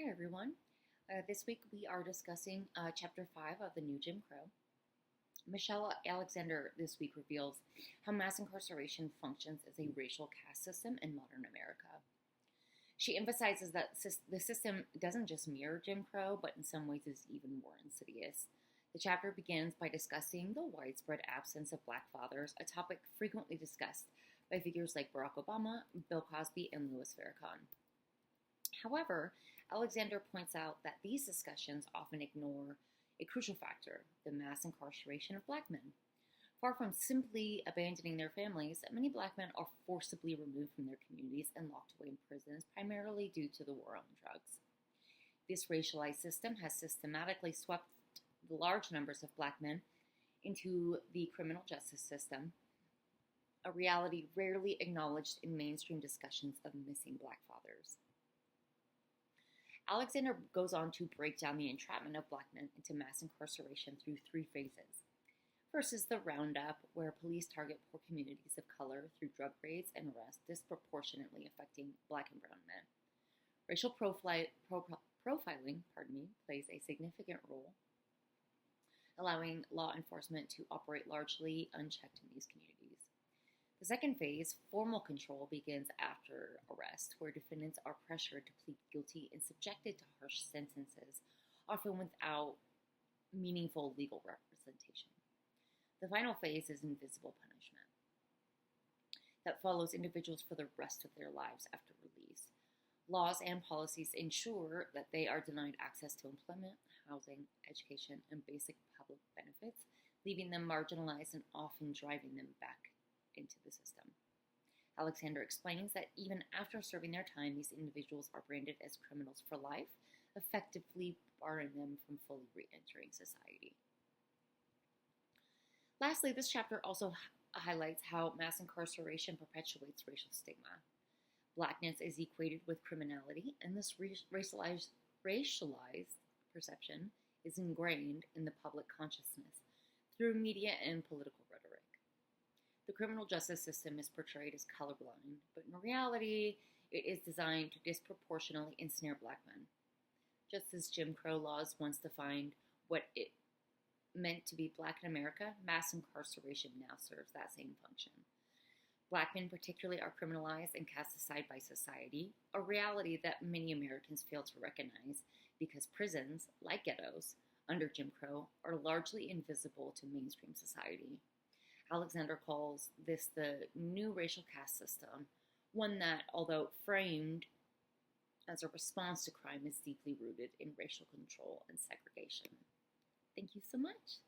Hi, everyone. This week we are discussing Chapter 5 of the New Jim Crow. Michelle Alexander this week reveals how mass incarceration functions as a racial caste system in modern America. She emphasizes that the system doesn't just mirror Jim Crow, but in some ways is even more insidious. The chapter begins by discussing the widespread absence of Black fathers, a topic frequently discussed by figures like Barack Obama, Bill Cosby, and Louis Farrakhan. However, Alexander points out that these discussions often ignore a crucial factor: the mass incarceration of Black men. Far from simply abandoning their families, many Black men are forcibly removed from their communities and locked away in prisons, primarily due to the war on drugs. This racialized system has systematically swept large numbers of Black men into the criminal justice system, a reality rarely acknowledged in mainstream discussions of missing Black fathers. Alexander goes on to break down the entrapment of Black men into mass incarceration through three phases. First is the roundup, where police target poor communities of color through drug raids and arrests, disproportionately affecting Black and brown men. Racial profiling plays a significant role, allowing law enforcement to operate largely unchecked in these communities. The second phase, formal control, begins after arrest, where defendants are pressured to plead guilty and subjected to harsh sentences, often without meaningful legal representation. The final phase is invisible punishment that follows individuals for the rest of their lives after release. Laws and policies ensure that they are denied access to employment, housing, education, and basic public benefits, leaving them marginalized and often driving them back into the system. Alexander explains that even after serving their time, these individuals are branded as criminals for life, effectively barring them from fully re-entering society. Lastly, this chapter also highlights how mass incarceration perpetuates racial stigma. Blackness is equated with criminality, and this racialized perception is ingrained in the public consciousness through media and political rhetoric. The criminal justice system is portrayed as colorblind, but in reality, it is designed to disproportionately ensnare Black men. Just as Jim Crow laws once defined what it meant to be Black in America, mass incarceration now serves that same function. Black men particularly are criminalized and cast aside by society, a reality that many Americans fail to recognize because prisons, like ghettos, under Jim Crow, are largely invisible to mainstream society. Alexander calls this the new racial caste system, one that, although framed as a response to crime, is deeply rooted in racial control and segregation. Thank you so much.